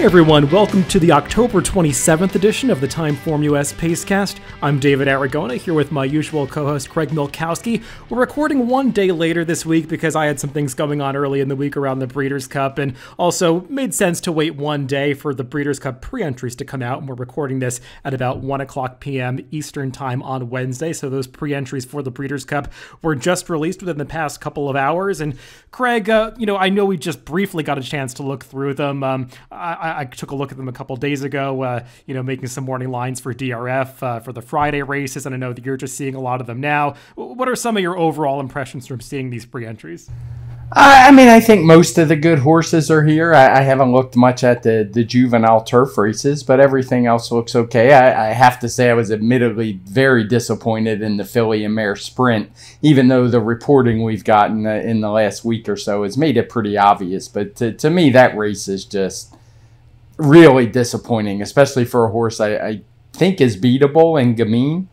everyone, welcome to the October 27th edition of the TimeformUS Pacecast. I'm David Aragona, here with my usual co-host Craig Milkowski. We're recording one day later this week because I had some things going on early in the week around the Breeders' Cup, and also made sense to wait one day for the Breeders' Cup pre-entries to come out, and we're recording this at about 1 o'clock p.m. Eastern Time on Wednesday, so those pre-entries for the Breeders' Cup were just released within the past couple of hours. And Craig, I know we just briefly got a chance to look through them. I took a look at them a couple days ago, making some morning lines for DRF for the Friday races, and I know that you're just seeing a lot of them now. What are some of your overall impressions from seeing these pre-entries? I think most of the good horses are here. I haven't looked much at the juvenile turf races, but everything else looks okay. I have to say I was admittedly very disappointed in the filly and mare sprint, even though the reporting we've gotten in the last week or so has made it pretty obvious. But to me, that race is just really disappointing, especially for a horse I think is beatable in Gamine.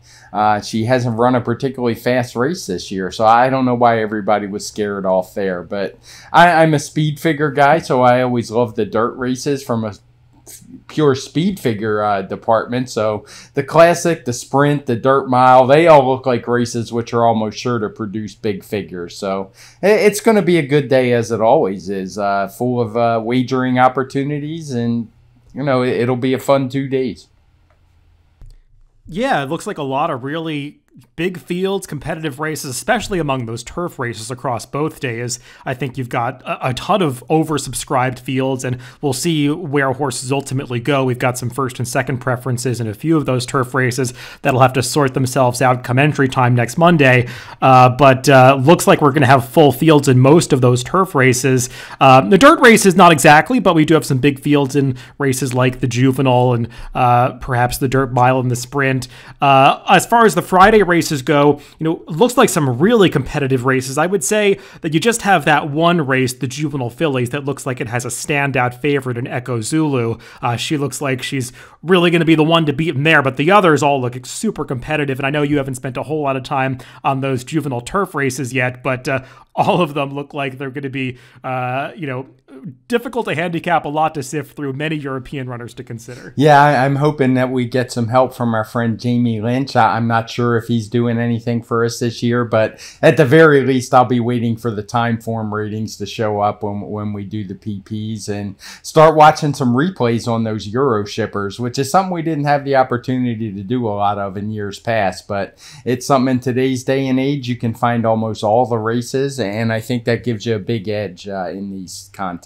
She hasn't run a particularly fast race this year, so I don't know why everybody was scared off there. But I'm a speed figure guy, so I always love the dirt races from a pure speed figure department. So the classic, the sprint, the dirt mile, they all look like races which are almost sure to produce big figures. So it's going to be a good day, as it always is, full of wagering opportunities, and it'll be a fun 2 days. Yeah, it looks like a lot of really big fields, competitive races, especially among those turf races across both days. I think you've got a ton of oversubscribed fields, and we'll see where horses ultimately go. We've got some first and second preferences in a few of those turf races that'll have to sort themselves out come entry time next Monday. But looks like we're going to have full fields in most of those turf races. The dirt races, not exactly, but we do have some big fields in races like the Juvenile and perhaps the Dirt Mile and the Sprint. As far as the Friday races go, looks like some really competitive races. I would say that you just have that one race, the Juvenile Fillies, that looks like it has a standout favorite in Echo Zulu. She looks like she's really going to be the one to beat in there, but the others all look super competitive, and I know you haven't spent a whole lot of time on those juvenile turf races yet, but all of them look like they're going to be, difficult to handicap, a lot to sift through, many European runners to consider. Yeah, I'm hoping that we get some help from our friend Jamie Lynch. I'm not sure if he's doing anything for us this year, but at the very least, I'll be waiting for the Timeform ratings to show up when we do the PPs and start watching some replays on those Euro shippers, which is something we didn't have the opportunity to do a lot of in years past, but it's something in today's day and age. You can find almost all the races, and I think that gives you a big edge in these contests.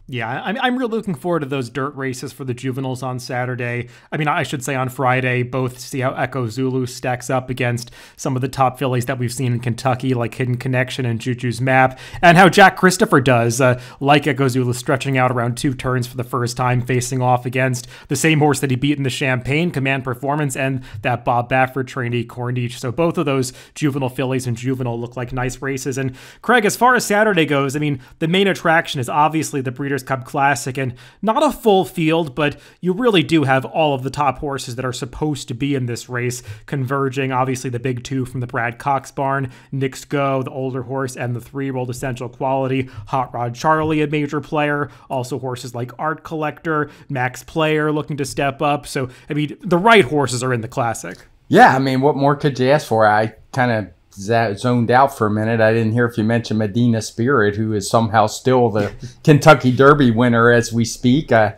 Yeah, I'm really looking forward to those dirt races for the juveniles on Saturday. I should say on Friday, both see how Echo Zulu stacks up against some of the top fillies that we've seen in Kentucky, like Hidden Connection and Juju's Map, and how Jack Christopher does, like Echo Zulu, stretching out around 2 turns for the first time, facing off against the same horse that he beat in the Champagne, Command Performance, and that Bob Baffert trainee, Corniche. So both of those juvenile fillies and juvenile look like nice races. And Craig, as far as Saturday goes, the main attraction is obviously the Breeders' Cup Classic, and not a full field, but you really do have all of the top horses that are supposed to be in this race converging. Obviously the big two from the Brad Cox barn, Knicks Go, the older horse, and the 3-year-old Essential Quality, Hot Rod Charlie, a major player, also horses like Art Collector, Max Player looking to step up. So the right horses are in the Classic. Yeah, what more could you ask for? I kind of zoned out for a minute. I didn't hear if you mentioned Medina Spirit, who is somehow still the Kentucky Derby winner as we speak. I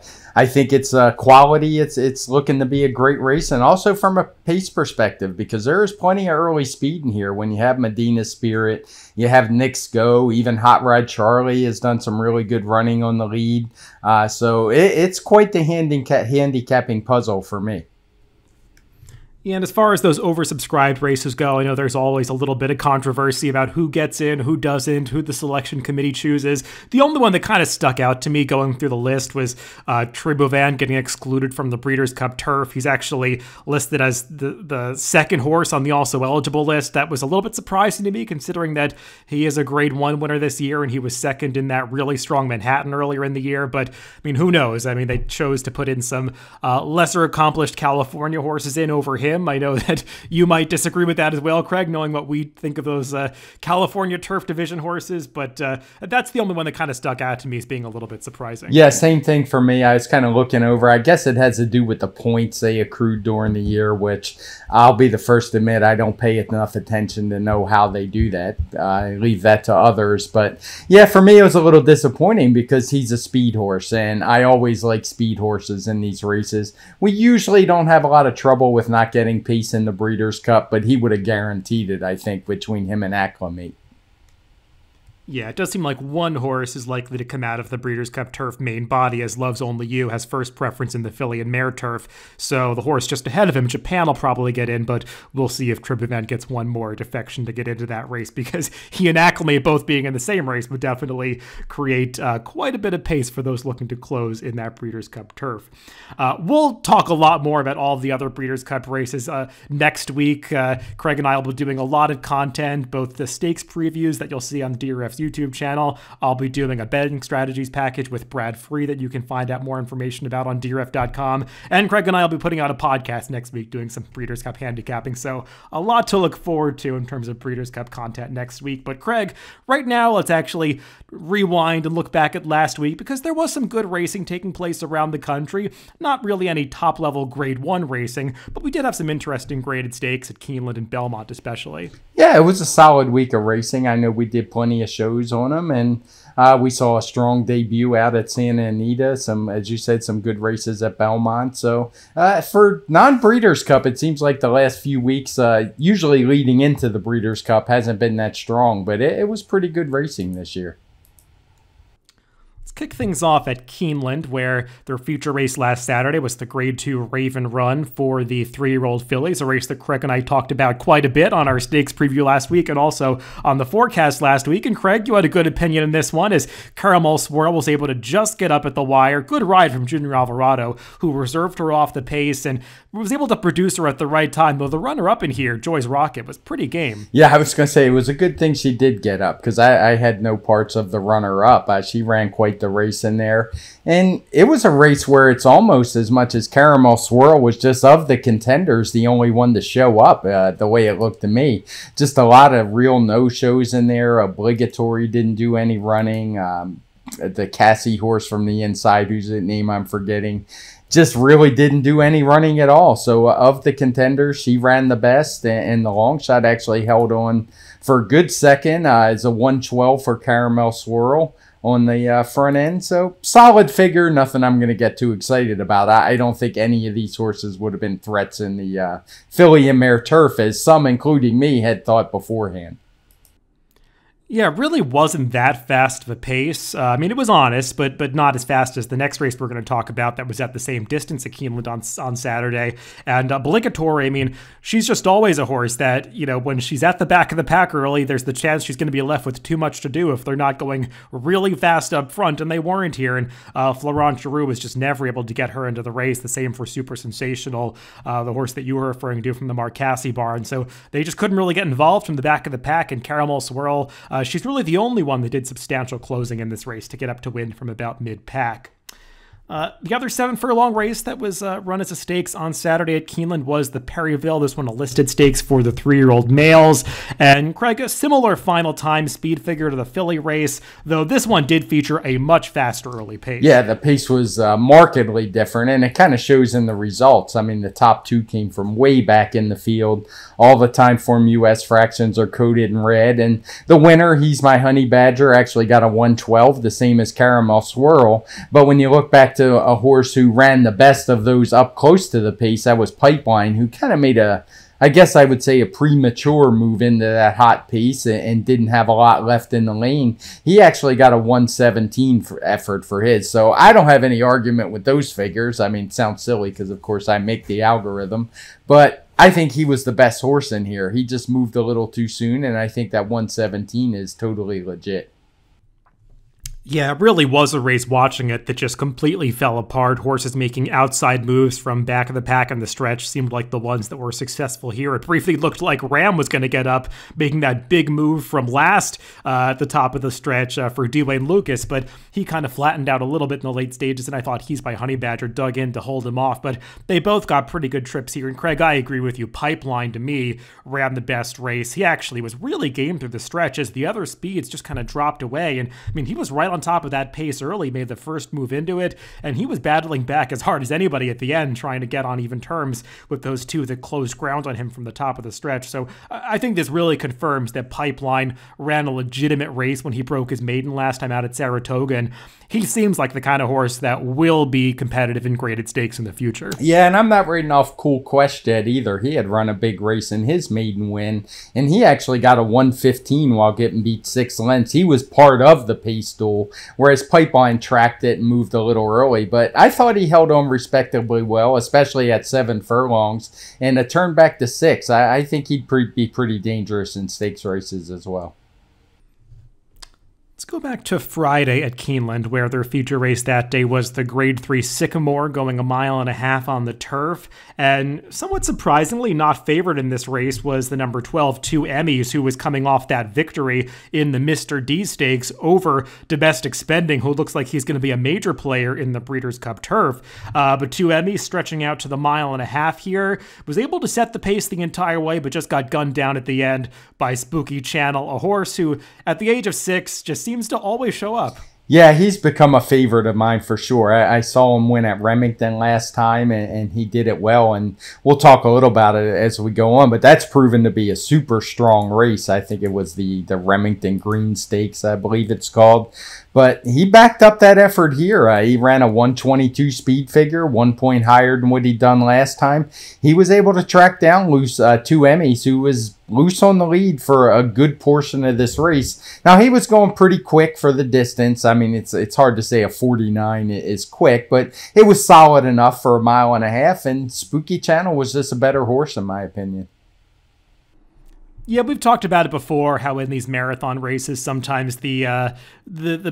think it's quality. It's looking to be a great race, and also from a pace perspective, because there is plenty of early speed in here. When you have Medina Spirit, you have Knicks Go, even Hot Rod Charlie has done some really good running on the lead. So it's quite the handicapping puzzle for me. And as far as those oversubscribed races go, I know there's always a little bit of controversy about who gets in, who doesn't, who the selection committee chooses. The only one that kind of stuck out to me going through the list was Tribovan getting excluded from the Breeders' Cup Turf. He's actually listed as the second horse on the also eligible list. That was a little bit surprising to me, considering that he is a Grade 1 winner this year, and he was second in that really strong Manhattan earlier in the year. But, who knows? They chose to put in some lesser accomplished California horses in over him. him. I know that you might disagree with that as well, Craig, knowing what we think of those California Turf Division horses, but that's the only one that kind of stuck out to me as being a little bit surprising. Yeah, same thing for me. I was kind of looking over. I guess it has to do with the points they accrued during the year, which I'll be the first to admit I don't pay enough attention to know how they do that. I leave that to others. But yeah, for me, it was a little disappointing because he's a speed horse, and I always like speed horses in these races. We usually don't have a lot of trouble with not getting pace in the Breeders' Cup, but he would have guaranteed it, I think, between him and Acclimate. Yeah, it does seem like one horse is likely to come out of the Breeders' Cup Turf main body, as Loves Only You has first preference in the filly and mare turf. So the horse just ahead of him, Japan, will probably get in, but we'll see if Tribhuvan gets one more defection to get into that race, because he and Acclimate both being in the same race would definitely create quite a bit of pace for those looking to close in that Breeders' Cup Turf. We'll talk a lot more about all of the other Breeders' Cup races next week. Craig and I will be doing a lot of content, both the stakes previews that you'll see on the DRF's YouTube channel. I'll be doing a betting strategies package with Brad Free that you can find out more information about on DRF.com. And Craig and I will be putting out a podcast next week doing some Breeders' Cup handicapping. So a lot to look forward to in terms of Breeders' Cup content next week. But Craig, right now, let's actually rewind and look back at last week, because there was some good racing taking place around the country. Not really any top-level Grade 1 racing, but we did have some interesting graded stakes at Keeneland and Belmont especially. Yeah, it was a solid week of racing. I know we did plenty of shows on them, and we saw a strong debut out at Santa Anita. Some, as you said, some good races at Belmont. So for non-Breeders' Cup, it seems like the last few weeks, usually leading into the Breeders' Cup, hasn't been that strong, but it was pretty good racing this year. Kick things off at Keeneland, where their feature race last Saturday was the Grade 2 Raven Run for the 3-year-old fillies, a race that Craig and I talked about quite a bit on our stakes preview last week and also on the forecast last week. And Craig, you had a good opinion in this one, as Caramel Swirl was able to just get up at the wire. Good ride from Junior Alvarado, who reserved her off the pace and was able to produce her at the right time, though the runner-up in here, Joy's Rocket, was pretty game. Yeah, I was going to say, it was a good thing she did get up, because I had no parts of the runner-up. She ran quite the race in there, and it was a race where it's almost as much as Caramel Swirl was just of the contenders the only one to show up, the way it looked to me. Just a lot of real no-shows in there. Obligatory didn't do any running. The Cassie horse from the inside, whose name I'm forgetting, just really didn't do any running at all. So of the contenders, she ran the best, and the long shot actually held on for a good second. It's a 112 for Caramel Swirl on the front end. So solid figure, nothing I'm going to get too excited about. I don't think any of these horses would have been threats in the filly and mare turf, as some, including me, had thought beforehand. Yeah, it really wasn't that fast of a pace. I mean, it was honest, but not as fast as the next race we're going to talk about that was at the same distance at Keeneland on Saturday. And Obligatory, I mean, she's just always a horse that, you know, when she's at the back of the pack early, there's the chance she's going to be left with too much to do if they're not going really fast up front, and they weren't here. And Florent Giroux was just never able to get her into the race. The same for Super Sensational, the horse that you were referring to from the Marcassi barn. So they just couldn't really get involved from the back of the pack. And Caramel Swirl, she's really the only one that did substantial closing in this race to get up to win from about mid-pack. The other 7 furlong race that was run as a stakes on Saturday at Keeneland was the Perryville. This one a listed stakes for the 3-year-old males. And Craig, a similar final time speed figure to the filly race, though this one did feature a much faster early pace. Yeah, the pace was markedly different, and it kind of shows in the results. I mean, the top 2 came from way back in the field. All the TimeformUS fractions are coded in red, and the winner, He's My Honey Badger, actually got a 112, the same as Caramel Swirl. But when you look back to a horse who ran the best of those up close to the pace, that was Pipeline, who kind of made I guess I would say a premature move into that hot pace and didn't have a lot left in the lane. He actually got a 117 effort for his. So I don't have any argument with those figures. I mean, it sounds silly because, of course, I make the algorithm. But I think he was the best horse in here. He just moved a little too soon, and I think that 117 is totally legit. Yeah, it really was a race watching it that just completely fell apart. Horses making outside moves from back of the pack in the stretch seemed like the ones that were successful here. It briefly looked like Ram was going to get up, making that big move from last at the top of the stretch for Dwayne Lucas, but he kind of flattened out a little bit in the late stages, and I thought He's by Honey Badger dug in to hold him off, but they both got pretty good trips here. And Craig, I agree with you. Pipeline, to me, ran the best race. He actually was really game through the stretch as the other speeds just kind of dropped away, and I mean, he was right on top of that pace early, made the first move into it, and he was battling back as hard as anybody at the end, trying to get on even terms with those two that closed ground on him from the top of the stretch. So I think this really confirms that Pipeline ran a legitimate race when he broke his maiden last time out at Saratoga, and he seems like the kind of horse that will be competitive in graded stakes in the future. Yeah, and I'm not writing off Cool Quest yet either. He had run a big race in his maiden win, and he actually got a 115 while getting beat 6 lengths. He was part of the pace duel, whereas Pipeline tracked it and moved a little early. But I thought he held on respectably well, especially at 7 furlongs, and a turn back to 6. I think he'd be pretty dangerous in stakes races as well. Let's go back to Friday at Keeneland, where their feature race that day was the Grade 3 Sycamore, going 1.5 miles on the turf. And somewhat surprisingly, not favored in this race was the number 12, 2 Emmys, who was coming off that victory in the Mr. D Stakes over Domestic Spending, who looks like he's going to be a major player in the Breeders' Cup turf. But 2 Emmys stretching out to the 1.5 miles here, was able to set the pace the entire way, but just got gunned down at the end by Spooky Channel, a horse who, at the age of 6, just seems to always show up. Yeah, he's become a favorite of mine for sure. I saw him win at Remington last time, and he did it well, and we'll talk a little about it as we go on, but that's proven to be a super strong race. I think it was the Remington Green Stakes, I believe it's called. But he backed up that effort here. He ran a 122 speed figure, 1 point higher than what he'd done last time. He was able to track down loose 2 Emmys, who was loose on the lead for a good portion of this race. Now, he was going pretty quick for the distance. I mean, it's hard to say a 49 is quick, but it was solid enough for 1.5 miles, and Spooky Channel was just a better horse, in my opinion. Yeah, we've talked about it before, how in these marathon races, sometimes the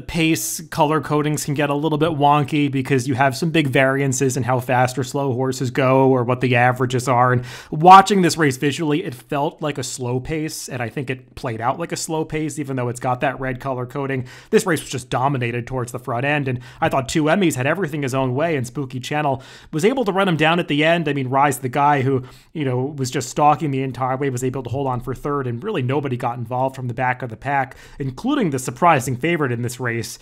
pace color codings can get a little bit wonky because you have some big variances in how fast or slow horses go or what the averages are. And watching this race visually, it felt like a slow pace, and I think it played out like a slow pace, even though it's got that red color coding. This race was just dominated towards the front end, and I thought 2 Emmys had everything his own way, and Spooky Channel was able to run him down at the end. I mean, Rise, the guy who, was just stalking the entire way, was able to hold on for third, and really nobody got involved from the back of the pack, including the surprising favorite in this race,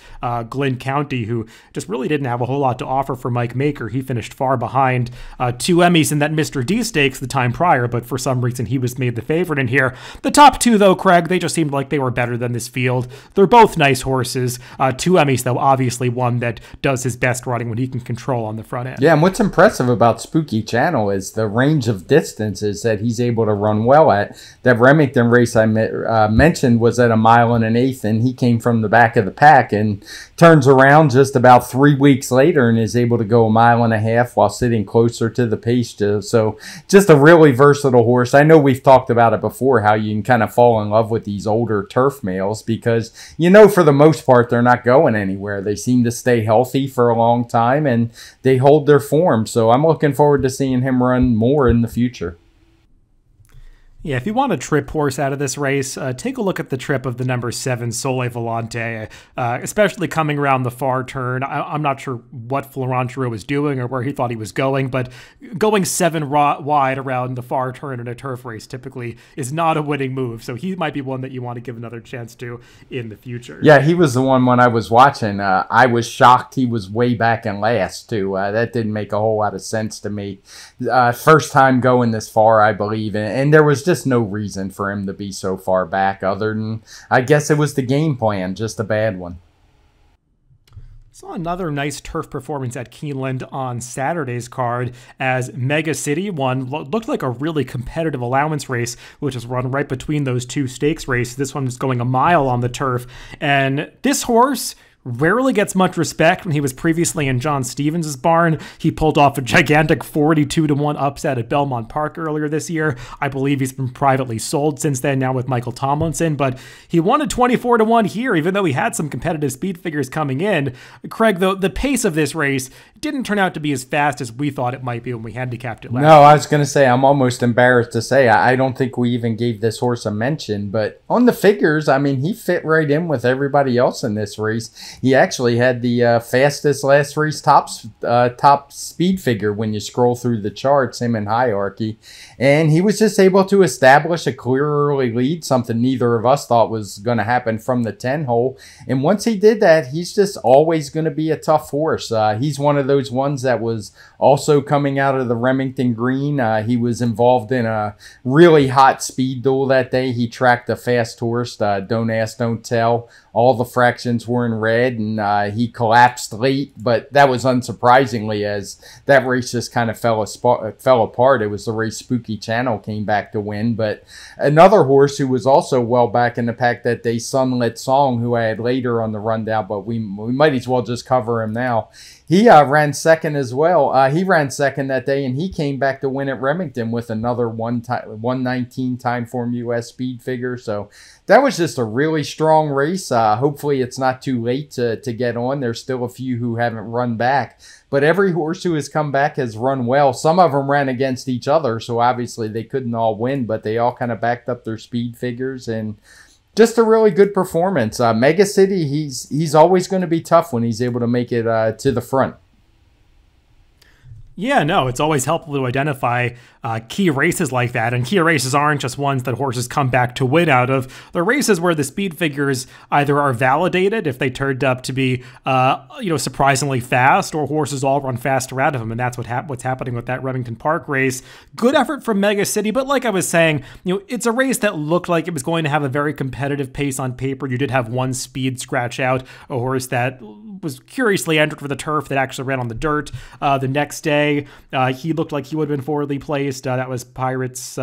Glen County, who just really didn't have a whole lot to offer for Mike Maker. He finished far behind 2 Emmys in that Mr. D Stakes the time prior, but for some reason he was made the favorite in here. The top 2, though, Craig, they just seemed like they were better than this field. They're both nice horses. 2 Emmys, though, obviously one that does his best running when he can control on the front end. Yeah, and what's impressive about Spooky Channel is the range of distances that he's able to run well at. That Remington race I mentioned was at 1.125 miles, and he came from the back of the pack and turns around just about 3 weeks later and is able to go 1.5 miles while sitting closer to the pace. So just a really versatile horse. I know we've talked about it before, how you can kind of fall in love with these older turf males because, for the most part, they're not going anywhere. They seem to stay healthy for a long time, and they hold their form. So I'm looking forward to seeing him run more in the future. Yeah, if you want a trip horse out of this race, take a look at the trip of the number 7 Sole Volante, especially coming around the far turn. I'm not sure what Florent Giroux was doing or where he thought he was going, but going 7 wide around the far turn in a turf race typically is not a winning move. So he might be one that you want to give another chance to in the future. Yeah, he was the one when I was watching. I was shocked he was way back in last, too. That didn't make a whole lot of sense to me. First time going this far, I believe, and there was just no reason for him to be so far back other than, I guess it was the game plan, just a bad one. Saw another nice turf performance at Keeneland on Saturday's card as Mega City won. Looked like a really competitive allowance race, which is run right between those 2 stakes races. This one was going 1 mile on the turf, and this horse rarely gets much respect. When he was previously in John Stevens' barn, he pulled off a gigantic 42-1 upset at Belmont Park earlier this year. I believe he's been privately sold since then, now with Michael Tomlinson, but he won a 24-1 here, even though he had some competitive speed figures coming in. Craig, though, the pace of this race didn't turn out to be as fast as we thought it might be when we handicapped it last No, I was going to say, I'm almost embarrassed to say, I don't think we even gave this horse a mention, but on the figures, I mean, he fit right in with everybody else in this race. He actually had the fastest last race top speed figure when you scroll through the charts, him in hierarchy. And he was just able to establish a clear early lead, something neither of us thought was going to happen from the 10 hole. And once he did that, he's just always going to be a tough horse. He's one of those ones that was also coming out of the Remington Green. He was involved in a really hot speed duel that day. He tracked a fast horse, Don't Ask, Don't Tell. All the fractions were in red, and he collapsed late, but that was unsurprisingly, as that race just kind of fell apart. It was the race Spooky Channel came back to win. But another horse who was also well back in the pack that day, Sunlit Song, who I had later on the rundown, but we might as well just cover him now. He ran second as well. He ran second that day, and he came back to win at Remington with another 119 TimeformUS speed figure. So that was just a really strong race. Hopefully it's not too late to get on. There's still a few who haven't run back. But every horse who has come back has run well. Some of them ran against each other, so obviously they couldn't all win, but they all kind of backed up their speed figures, and just a really good performance. Mega City, he's always going to be tough when he's able to make it to the front. Yeah, no, it's always helpful to identify key races like that. And key races aren't just ones that horses come back to win out of. They're races where the speed figures either are validated if they turned up to be, surprisingly fast, or horses all run faster out of them. And that's what's happening with that Remington Park race. Good effort from Mega City, but like I was saying, it's a race that looked like it was going to have a very competitive pace on paper. You did have one speed scratch out, a horse that was curiously entered for the turf that actually ran on the dirt the next day. He looked like he would have been forwardly placed. That was Pirates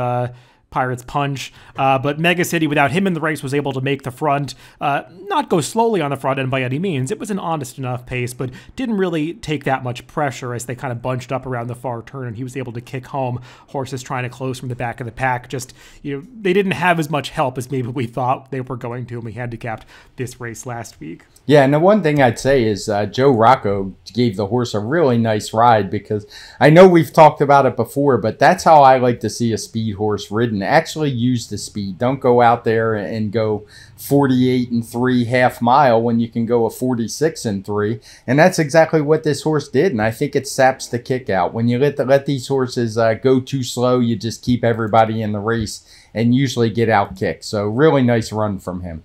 Punch. But Mega City, without him in the race, was able to make the front, not go slowly on the front end by any means. It was an honest enough pace, but didn't really take that much pressure as they kind of bunched up around the far turn, and he was able to kick home horses trying to close from the back of the pack. Just, they didn't have as much help as maybe we thought they were going to when we handicapped this race last week. Yeah, and the one thing I'd say is Joe Rocco gave the horse a really nice ride, because I know we've talked about it before, but that's how I like to see a speed horse ridden. Actually use the speed. Don't go out there and go 48 3 half mile when you can go a 46 3. And that's exactly what this horse did, and I think it saps the kick out. When you let these horses go too slow, you just keep everybody in the race and usually get out kicked. So really nice run from him.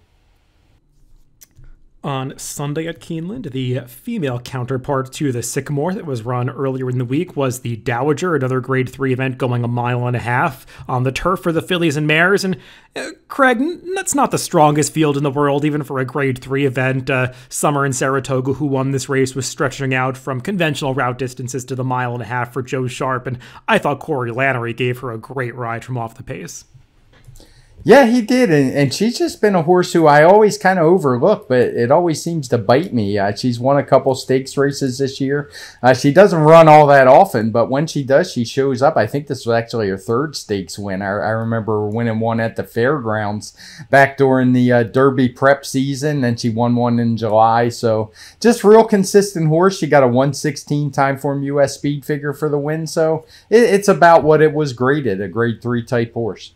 On Sunday at Keeneland, the female counterpart to the Sycamore that was run earlier in the week was the Dowager, another Grade 3 event going 1.5 miles on the turf for the fillies and mares. And Craig, that's not the strongest field in the world, even for a Grade 3 event. Summer in Saratoga, who won this race, was stretching out from conventional route distances to the 1.5 miles for Joe Sharp, and I thought Corey Lannery gave her a great ride from off the pace. Yeah, he did, and she's just been a horse who I always kind of overlook, but it always seems to bite me. She's won a couple stakes races this year. She doesn't run all that often, but when she does, she shows up. I think this was actually her third stakes win. I remember winning one at the fairgrounds back during the Derby prep season, and she won one in July. So just real consistent horse. She got a 116 TimeformUS speed figure for the win, so it's about what it was graded, a Grade 3 type horse.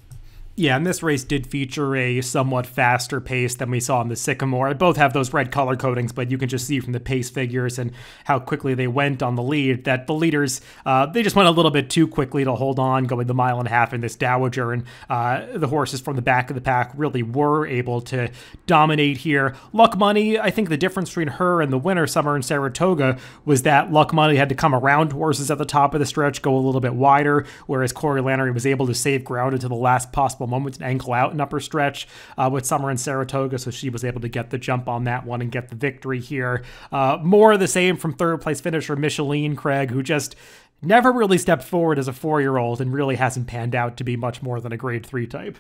Yeah, and this race did feature a somewhat faster pace than we saw in the Sycamore. They both have those red color codings, but you can just see from the pace figures and how quickly they went on the lead that the leaders, they just went a little bit too quickly to hold on, going the 1.5 miles in this Dowager, and the horses from the back of the pack really were able to dominate here. Luck Money, I think the difference between her and the winner, Summer in Saratoga, was that Luck Money had to come around horses at the top of the stretch, go a little bit wider, whereas Corey Lannery was able to save ground until the last possible moment and ankle out an upper stretch with Summer in Saratoga, so she was able to get the jump on that one and get the victory here. More of the same from third place finisher Micheline, Craig, who just never really stepped forward as a 4-year-old and really hasn't panned out to be much more than a Grade 3 type.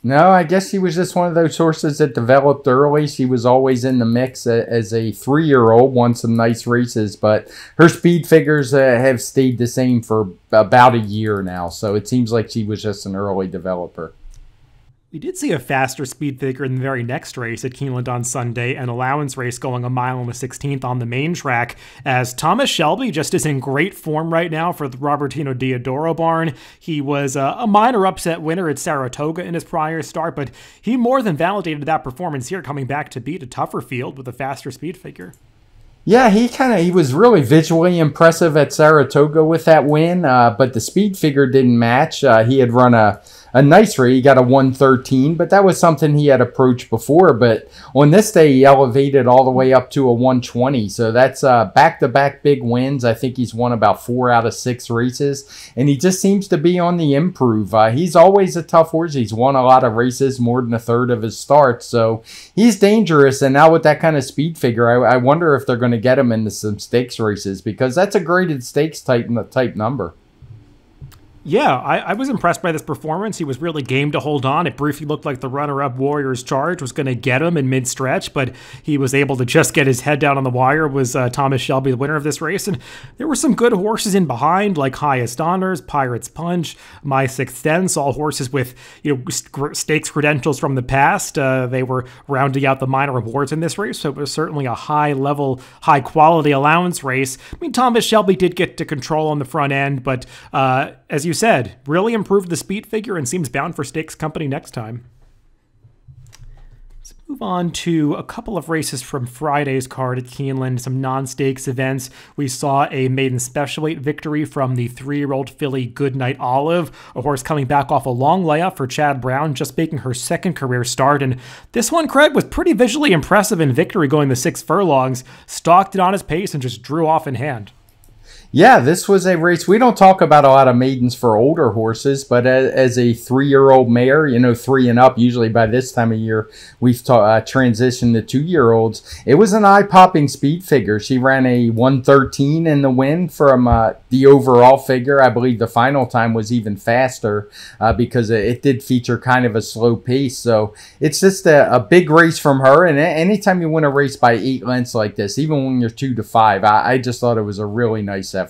No, I guess she was just one of those horses that developed early. She was always in the mix as a 3-year-old, won some nice races, but her speed figures have stayed the same for about a year now. So it seems like she was just an early developer. We did see a faster speed figure in the very next race at Keeneland on Sunday, an allowance race going a mile and a 16th on the main track, as Thomas Shelby just is in great form right now for the Robertino Diodoro barn. He was a minor upset winner at Saratoga in his prior start, but he more than validated that performance here, coming back to beat a tougher field with a faster speed figure. Yeah, he was really visually impressive at Saratoga with that win, but the speed figure didn't match. He had run a nice race. He got a 113, but that was something he had approached before. But on this day, he elevated all the way up to a 120. So that's back-to-back big wins. I think he's won about 4 out of 6 races, and he just seems to be on the improve. He's always a tough horse. He's won a lot of races, more than a third of his starts. So he's dangerous, and now with that kind of speed figure, I wonder if they're going to get him into some stakes races, because that's a graded stakes type number. Yeah, I was impressed by this performance. He was really game to hold on. It briefly looked like the runner-up Warriors Charge was going to get him in mid-stretch, but he was able to just get his head down on the wire. Was Thomas Shelby the winner of this race? And there were some good horses in behind, like Highest Honors, Pirate's Punch, My Sixth Sense, all horses with stakes credentials from the past. They were rounding out the minor awards in this race, so it was certainly a high-level, high-quality allowance race. I mean, Thomas Shelby did get to control on the front end, but as you said, really improved the speed figure and seems bound for stakes company next time. Let's move on to a couple of races from Friday's card at Keeneland, some non-stakes events. We saw a maiden special weight victory from the 3-year-old filly Goodnight Olive, a horse coming back off a long layoff for Chad Brown, just making her second career start. And this one, Craig, was pretty visually impressive in victory, going the 6 furlongs, stalked it on his pace, and just drew off in hand. Yeah, this was a race. We don't talk about a lot of maidens for older horses, but as a 3-year-old mare, 3 and up, usually by this time of year, we've transitioned to 2-year-olds. It was an eye-popping speed figure. She ran a 113 in the win from the overall figure. I believe the final time was even faster because it did feature kind of a slow pace. So it's just a big race from her. And anytime you win a race by 8 lengths like this, even when you're 2 to 5, I just thought it was a really nice effort.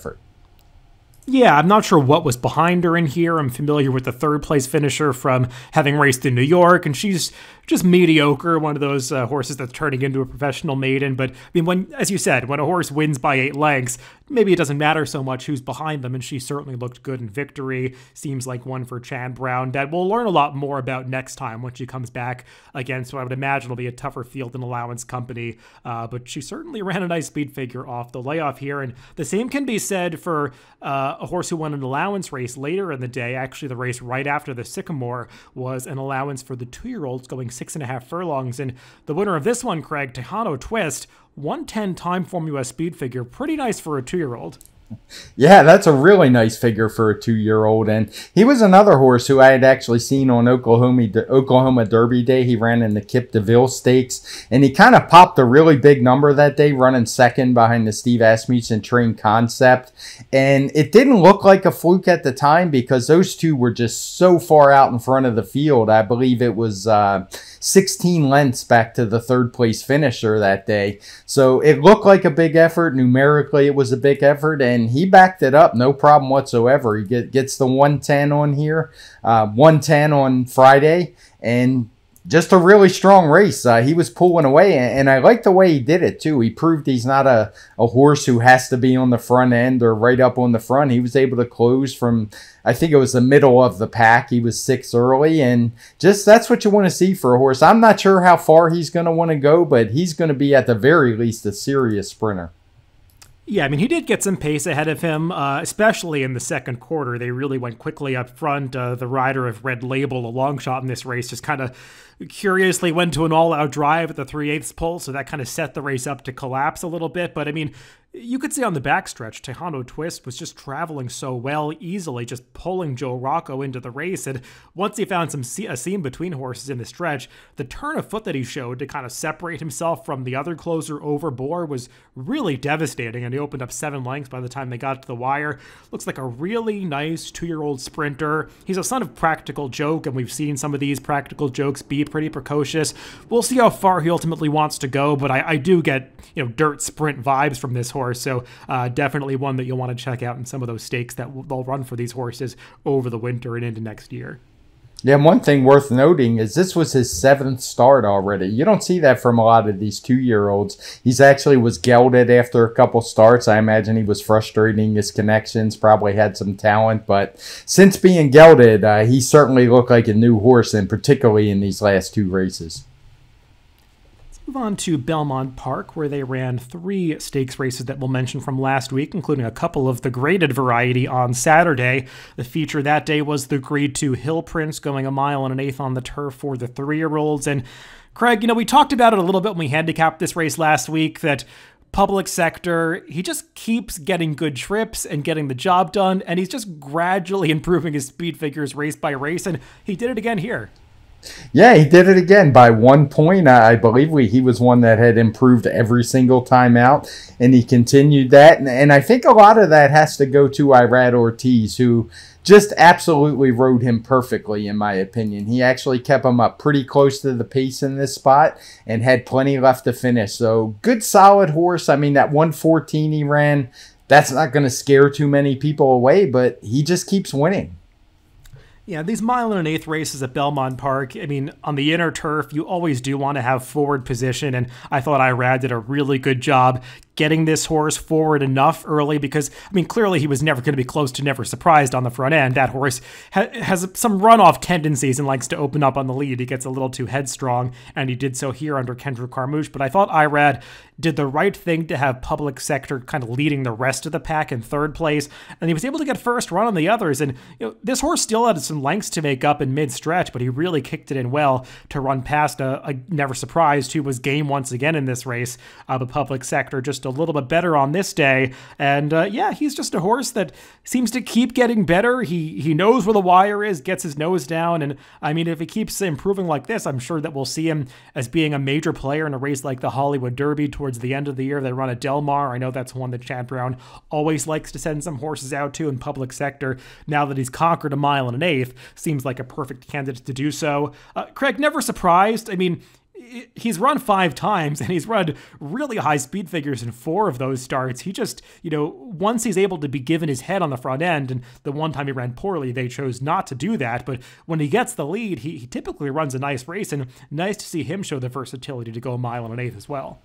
Yeah, I'm not sure what was behind her in here. I'm familiar with the 3rd place finisher from having raced in New York, and she's just mediocre, one of those horses that's turning into a professional maiden. But I mean, as you said, when a horse wins by 8 lengths, maybe it doesn't matter so much who's behind them, and she certainly looked good in victory. Seems like one for Chad Brown that we'll learn a lot more about next time when she comes back against what I would imagine will be a tougher field than Allowance Company. But she certainly ran a nice speed figure off the layoff here, and the same can be said for a horse who won an allowance race later in the day. Actually, the race right after the Sycamore was an allowance for the 2-year-olds going 6.5 furlongs. And the winner of this one, Craig, Tejano Twist, 110 TimeformUS speed figure. Pretty nice for a 2-year-old. Yeah, that's a really nice figure for a 2-year-old. And he was another horse who I had actually seen on Oklahoma Derby Day. He ran in the Kip DeVille Stakes, and he kind of popped a really big number that day, running second behind the Steve Asmussen Train Concept. And it didn't look like a fluke at the time because those two were just so far out in front of the field. I believe it was 16 lengths back to the 3rd place finisher that day. So it looked like a big effort. Numerically, it was a big effort, and he backed it up, no problem whatsoever. He gets the 110 on here, 110 on Friday, and just a really strong race. He was pulling away, and I like the way he did it, too. He proved he's not a horse who has to be on the front end or right up on the front. He was able to close from, I think it was the middle of the pack. He was 6 early, and just that's what you want to see for a horse. I'm not sure how far he's going to want to go, but he's going to be at the very least a serious sprinter. Yeah, I mean, he did get some pace ahead of him, especially in the second quarter. They really went quickly up front. The rider of Red Label, a long shot in this race, just kind of curiously went to an all-out drive at the 3/8 pole, so that kind of set the race up to collapse a little bit. But, I mean, you could see on the backstretch, Tejano Twist was just traveling so well, easily just pulling Joe Rocco into the race. And once he found a seam between horses in the stretch, the turn of foot that he showed to kind of separate himself from the other closer over Bohr was really devastating. And he opened up 7 lengths by the time they got to the wire. Looks like a really nice 2-year-old sprinter. He's a son of Practical Joke, and we've seen some of these Practical Jokes be pretty precocious. We'll see how far he ultimately wants to go, but I do get, dirt sprint vibes from this horse. So definitely one that you'll want to check out in some of those stakes that they'll run for these horses over the winter and into next year. Yeah, and one thing worth noting is this was his 7th start already. You don't see that from a lot of these 2-year-olds. He's actually was gelded after a couple starts. I imagine he was frustrating his connections, probably had some talent. But since being gelded, he certainly looked like a new horse, and particularly in these last 2 races. Move on to Belmont Park, where they ran 3 stakes races that we'll mention from last week, including a couple of the graded variety on Saturday. The feature that day was the Grade 2 Hill Prince, going 1 1/8 on the turf for the 3-year-olds. And Craig, we talked about it a little bit when we handicapped this race last week, that Public Sector, he just keeps getting good trips and getting the job done, and he's just gradually improving his speed figures race by race, and he did it again here. Yeah, he did it again by 1 point. I believe he was one that had improved every single time out, and he continued that. And I think a lot of that has to go to Irad Ortiz, who just absolutely rode him perfectly, in my opinion. He actually kept him up pretty close to the pace in this spot and had plenty left to finish. So good, solid horse. I mean, that 114 he ran, that's not going to scare too many people away, but he just keeps winning. Yeah, these 1 1/8 races at Belmont Park, on the inner turf, you always do want to have forward position, and I thought Irad did a really good job getting this horse forward enough early because, clearly he was never going to be close to Never Surprised on the front end. That horse has some runoff tendencies and likes to open up on the lead. He gets a little too headstrong, and he did so here under Kendrick Carmouche, but I thought Irad did the right thing to have Public Sector kind of leading the rest of the pack in 3rd place, and he was able to get first run on the others, and this horse still had some lengths to make up in mid-stretch, but he really kicked it in well to run past a Never Surprised, who was game once again in this race. But Public Sector just a little bit better on this day, and he's just a horse that seems to keep getting better. He knows where the wire is, gets his nose down, and if he keeps improving like this, I'm sure that we'll see him as being a major player in a race like the Hollywood Derby towards the end of the year. They run at Del Mar. I know that's one that Chad Brown always likes to send some horses out to in Public Sector. Now that he's conquered 1 1/8, seems like a perfect candidate to do so. Craig, Never Surprised. He's run 5 times, and he's run really high speed figures in 4 of those starts. He just, once he's able to be given his head on the front end, and the one time he ran poorly, they chose not to do that. But when he gets the lead, he typically runs a nice race, and nice to see him show the versatility to go 1 1/8 as well.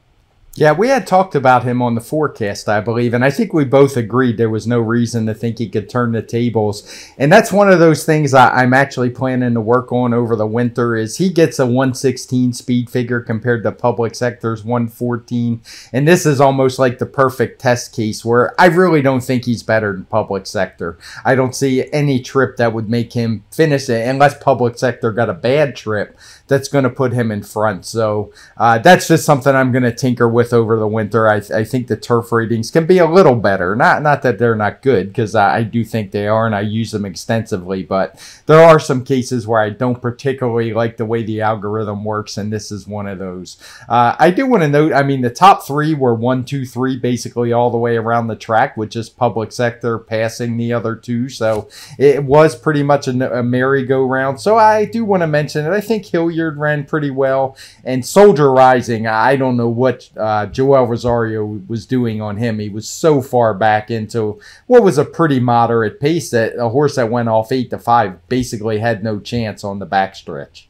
Yeah, we had talked about him on the forecast, I believe, and I think we both agreed there was no reason to think he could turn the tables. And that's one of those things I'm actually planning to work on over the winter is he gets a 116 speed figure compared to Public Sector's 114. And this is almost like the perfect test case where I really don't think he's better than Public Sector. I don't see any trip that would make him finish it unless Public Sector got a bad trip that's going to put him in front. So that's just something I'm going to tinker with over the winter. I think the turf ratings can be a little better. Not that they're not good, because I do think they are, and I use them extensively, but there are some cases where I don't particularly like the way the algorithm works, and this is one of those. I do want to note, the top 3 were 1, 2, 3 basically all the way around the track, with just Public Sector passing the other 2, so it was pretty much a merry-go-round. So I do want to mention that I think Hilliard ran pretty well, and Soldier Rising, I don't know what Joel Rosario was doing on him. He was so far back into what was a pretty moderate pace that a horse that went off 8 to 5 basically had no chance on the backstretch.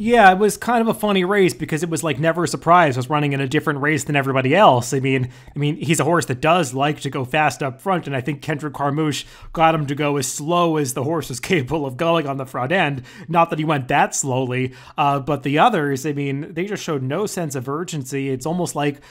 Yeah, it was kind of a funny race because it was like Never Surprised was running in a different race than everybody else. He's a horse that does like to go fast up front, and I think Kendrick Carmouche got him to go as slow as the horse was capable of going on the front end. Not that he went that slowly, but the others, they just showed no sense of urgency. It's almost like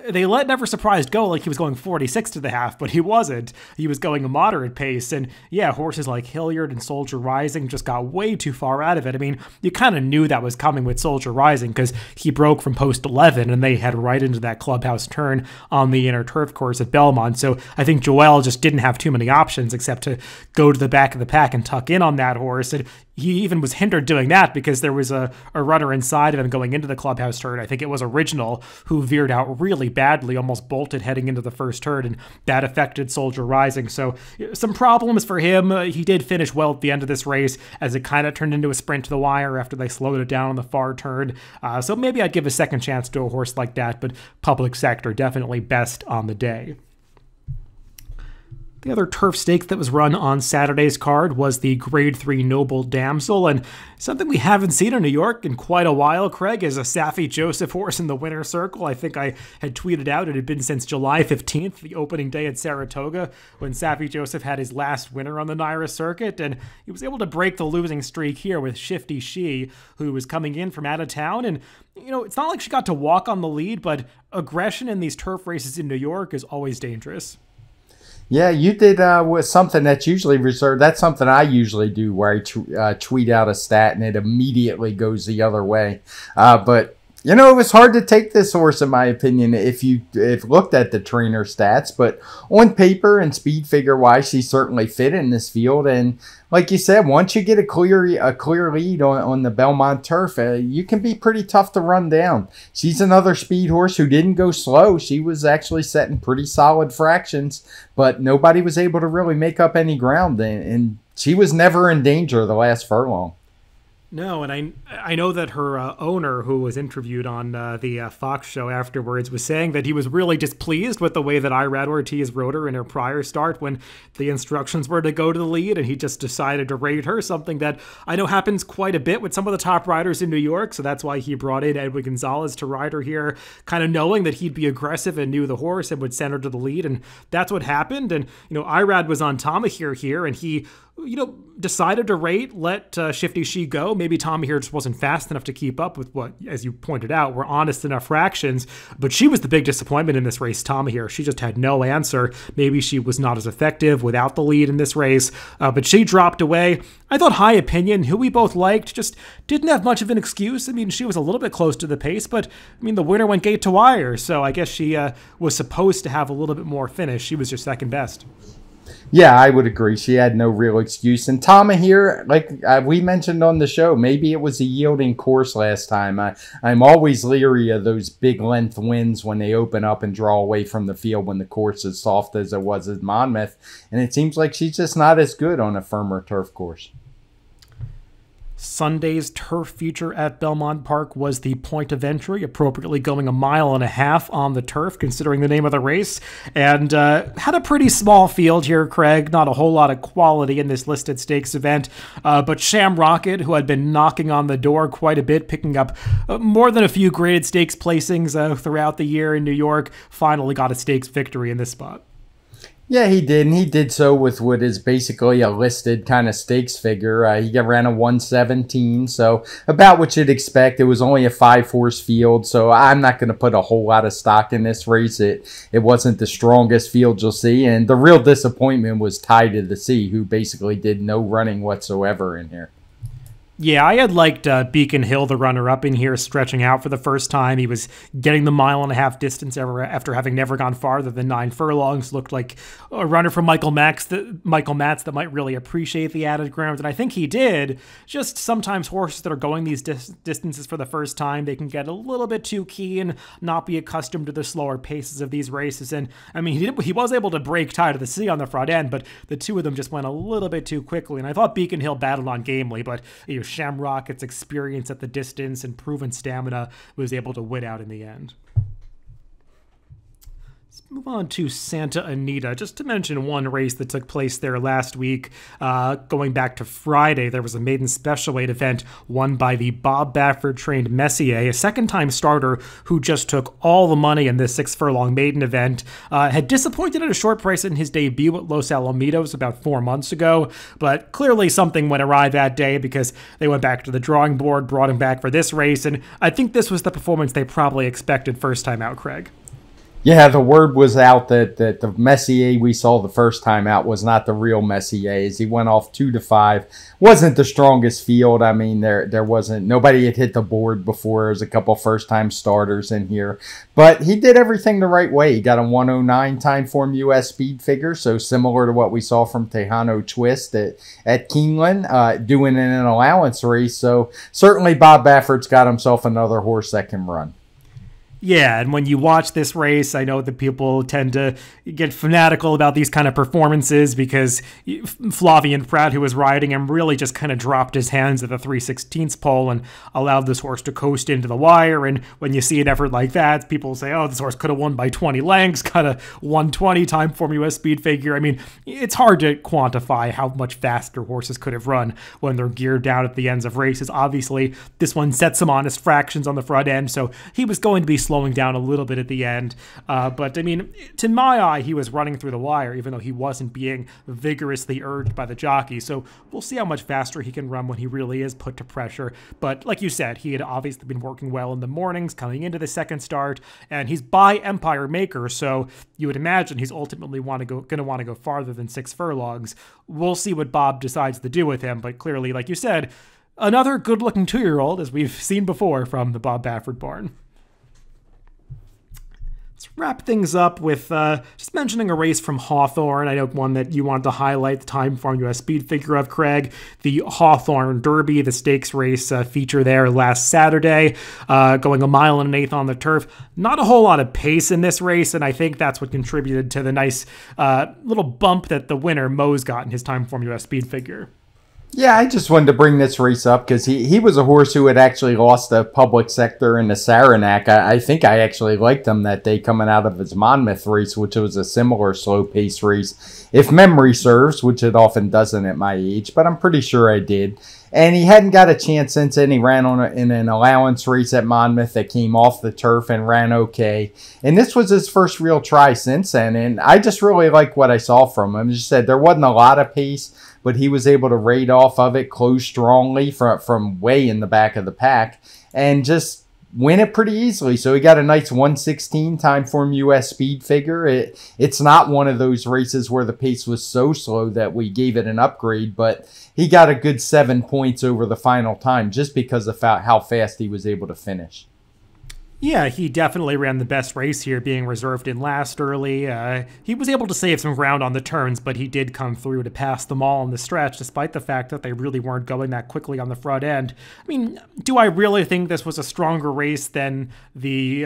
they let Never Surprised go like he was going 46 to the half, but he wasn't. He was going a moderate pace, and yeah, horses like Hilliard and Soldier Rising just got way too far out of it. You kind of knew that was coming with Soldier Rising, because he broke from post 11 and they head right into that clubhouse turn on the inner turf course at Belmont. So I think Joel just didn't have too many options except to go to the back of the pack and tuck in on that horse. And he even was hindered doing that because there was a runner inside of him going into the clubhouse turn. I think it was Original, who veered out really badly, almost bolted heading into the first turn, and that affected Soldier Rising. So some problems for him. He did finish well at the end of this race, as it kind of turned into a sprint to the wire after they slowed it down on the far turn. So maybe I'd give a second chance to a horse like that, but Public Sector definitely best on the day. The other turf stake that was run on Saturday's card was the Grade 3 Noble Damsel, and something we haven't seen in New York in quite a while, Craig, is a Saffie Joseph horse in the winner's circle. I think I had tweeted out it had been since July 15th, the opening day at Saratoga, when Saffie Joseph had his last winner on the Naira circuit, and he was able to break the losing streak here with Shifty She, who was coming in from out of town. And it's not like she got to walk on the lead, but aggression in these turf races in New York is always dangerous. Yeah, you did with something that's usually reserved. That's something I usually do, where I tweet out a stat and it immediately goes the other way. But it was hard to take this horse, in my opinion, if you looked at the trainer stats. But on paper and speed figure wise, she certainly fit in this field. And like you said, once you get a clear lead on the Belmont turf, you can be pretty tough to run down. She's another speed horse who didn't go slow. She was actually setting pretty solid fractions, but nobody was able to really make up any ground. And she was never in danger the last furlong. No, and I know that her owner, who was interviewed on the Fox show afterwards, was saying that he was really displeased with the way that Irad Ortiz rode her in her prior start when the instructions were to go to the lead, and he just decided to rate her, something that I know happens quite a bit with some of the top riders in New York, so that's why he brought in Edwin Gonzalez to ride her here, kind of knowing that he'd be aggressive and knew the horse and would send her to the lead, and that's what happened. And, Irad was on Tamahir here, and he decided to let Shifty She go. Maybe Tamahir just wasn't fast enough to keep up with what, as you pointed out, were honest enough fractions. But she was the big disappointment in this race, Tamahir. She just had no answer. Maybe she was not as effective without the lead in this race. But she dropped away. I thought High Opinion, who we both liked, just didn't have much of an excuse. I mean, she was a little bit close to the pace, but the winner went gate to wire. So I guess she was supposed to have a little bit more finish. She was just second best. Yeah, I would agree. She had no real excuse. And Tamahir, like we mentioned on the show, maybe it was a yielding course last time. I'm always leery of those big length wins when they open up and draw away from the field when the course is soft as it was at Monmouth. And it seems like she's just not as good on a firmer turf course. Sunday's turf feature at Belmont Park was the point of entry, appropriately going 1.5 miles on the turf, considering the name of the race, and had a pretty small field here, Craig. Not a whole lot of quality in this listed stakes event, but Sham Rocket, who had been knocking on the door quite a bit, picking up more than a few graded stakes placings throughout the year in New York, finally got a stakes victory in this spot. Yeah, he did, and he did so with what is basically a listed kind of stakes figure. He ran a 117, so about what you'd expect. It was only a 5-horse field, so I'm not going to put a whole lot of stock in this race. It wasn't the strongest field you'll see, and the real disappointment was Tie to the Sea, who basically did no running whatsoever in here. Yeah, I had liked Beacon Hill, the runner-up in here, stretching out for the first time. He was getting the 1.5 mile distance after having never gone farther than 9 furlongs. Looked like a runner from Michael Matz that might really appreciate the added ground, and I think he did. Just sometimes horses that are going these distances for the first time, they can get a little bit too keen, not be accustomed to the slower paces of these races. And I mean, he was able to break Tie to the Sea on the front end, but the two of them just went a little bit too quickly. And I thought Beacon Hill battled on gamely, but Shamrock, its experience at the distance and proven stamina, was able to win out in the end. Let's move on to Santa Anita. Just to mention one race that took place there last week. Going back to Friday, there was a maiden special weight event won by the Bob Baffert-trained Messier, a second-time starter who just took all the money in this 6-furlong maiden event. Had disappointed at a short price in his debut at Los Alamitos about 4 months ago, but clearly something went awry that day because they went back to the drawing board, brought him back for this race, and I think this was the performance they probably expected first time out, Craig. Yeah, the word was out that the Messier we saw the first time out was not the real Messier, as he went off 2-5. Wasn't the strongest field. I mean, there wasn't, nobody had hit the board before. There was a couple first-time starters in here. But he did everything the right way. He got a 109 TimeformUS speed figure, so similar to what we saw from Tejano Twist at Keeneland, doing in an allowance race. So certainly Bob Baffert's got himself another horse that can run. Yeah, and when you watch this race, I know that people tend to get fanatical about these kind of performances because Flavian Pratt, who was riding him, really just kind of dropped his hands at the 3/16 pole and allowed this horse to coast into the wire. And when you see an effort like that, people say, oh, this horse could have won by 20 lengths, got a 120 TimeformUS speed figure. I mean, it's hard to quantify how much faster horses could have run when they're geared down at the ends of races. Obviously, this one set some honest fractions on the front end, so he was going to be slowing down a little bit at the end. But I mean, to my eye, he was running through the wire, even though he wasn't being vigorously urged by the jockey. So we'll see how much faster he can run when he really is put to pressure. But like you said, he had obviously been working well in the mornings coming into the second start, and he's by Empire Maker, so you would imagine he's ultimately going to want to go farther than 6 furlongs. We'll see what Bob decides to do with him, but clearly, like you said, another good-looking 2-year-old, as we've seen before from the Bob Baffert barn. Let's wrap things up with just mentioning a race from Hawthorne. I know one that you wanted to highlight, the TimeformUS speed figure of, Craig, the Hawthorne Derby, the stakes race feature there last Saturday, going 1.1 miles on the turf. Not a whole lot of pace in this race, and I think that's what contributed to the nice little bump that the winner, Mose, got in his TimeformUS speed figure. Yeah, I just wanted to bring this race up because he was a horse who had actually lost the public sector in the Saranac. I think I actually liked him that day coming out of his Monmouth race, which was a similar slow-paced race, if memory serves, which it often doesn't at my age, but I'm pretty sure I did. And he hadn't got a chance since then. He ran in an allowance race at Monmouth that came off the turf and ran okay. And this was his first real try since then, and I just really liked what I saw from him. As you said, there wasn't a lot of pace, but he was able to raid off of it, close strongly from way in the back of the pack, and just win it pretty easily. So he got a nice 116 TimeformUS speed figure. It's not one of those races where the pace was so slow that we gave it an upgrade, but he got a good 7 points over the final time just because of how fast he was able to finish. Yeah, he definitely ran the best race here, being reserved in last early. He was able to save some ground on the turns, but he did come through to pass them all on the stretch, despite the fact that they really weren't going that quickly on the front end. I mean, do I really think this was a stronger race than the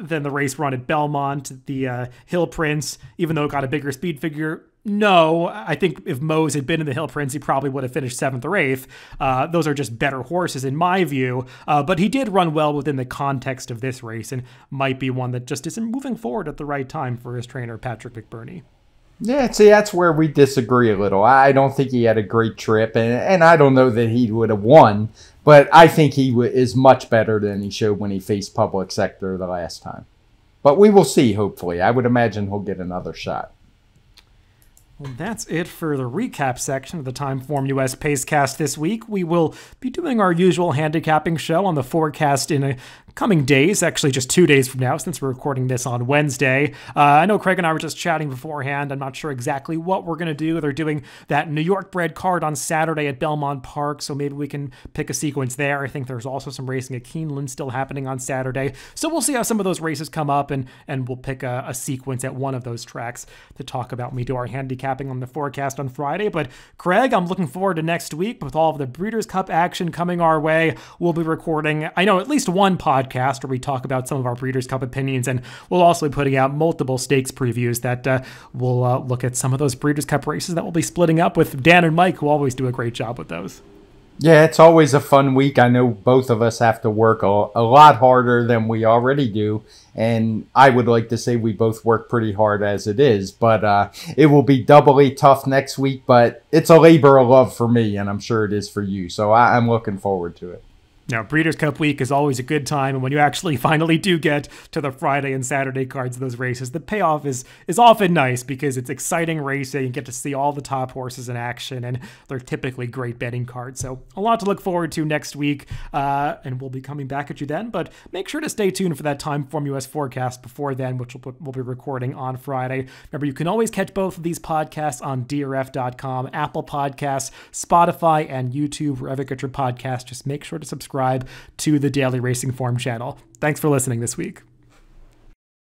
race run at Belmont, the Hill Prince, even though it got a bigger speed figure? No, I think if Mose had been in the Hill Prince, he probably would have finished 7th or 8th. Those are just better horses in my view, but he did run well within the context of this race and might be one that just isn't moving forward at the right time for his trainer, Patrick McBurney. Yeah, see, that's where we disagree a little. I don't think he had a great trip, and I don't know that he would have won, but I think he is much better than he showed when he faced public sector the last time. But we will see, hopefully. I would imagine he'll get another shot. Well, that's it for the recap section of the TimeformUS Pacecast this week. We will be doing our usual handicapping show on the forecast in a coming days, actually just 2 days from now, since we're recording this on Wednesday. I know Craig and I were just chatting beforehand. I'm not sure exactly what we're going to do. They're doing that New York bred card on Saturday at Belmont Park, so maybe we can pick a sequence there. I think there's also some racing at Keeneland still happening on Saturday. So we'll see how some of those races come up, and we'll pick a sequence at one of those tracks to talk about when we do our handicapping on the forecast on Friday. But Craig, I'm looking forward to next week with all of the Breeders' Cup action coming our way. We'll be recording, I know, at least one podcast where we talk about some of our Breeders' Cup opinions, and we'll also be putting out multiple stakes previews that will look at some of those Breeders' Cup races that we'll be splitting up with Dan and Mike, who always do a great job with those. Yeah, it's always a fun week. I know both of us have to work a lot harder than we already do, and I would like to say we both work pretty hard as it is, but it will be doubly tough next week, but it's a labor of love for me, and I'm sure it is for you, so I'm looking forward to it. Now, Breeders' Cup week is always a good time, and when you actually finally do get to the Friday and Saturday cards of those races, the payoff is often nice because it's exciting racing. You get to see all the top horses in action, and they're typically great betting cards. So a lot to look forward to next week, and we'll be coming back at you then. But make sure to stay tuned for that TimeformUS forecast before then, which we'll be recording on Friday. Remember, you can always catch both of these podcasts on DRF.com, Apple Podcasts, Spotify, and YouTube, wherever you get your podcasts. Just make sure to subscribe to the Daily Racing Form channel. Thanks for listening this week.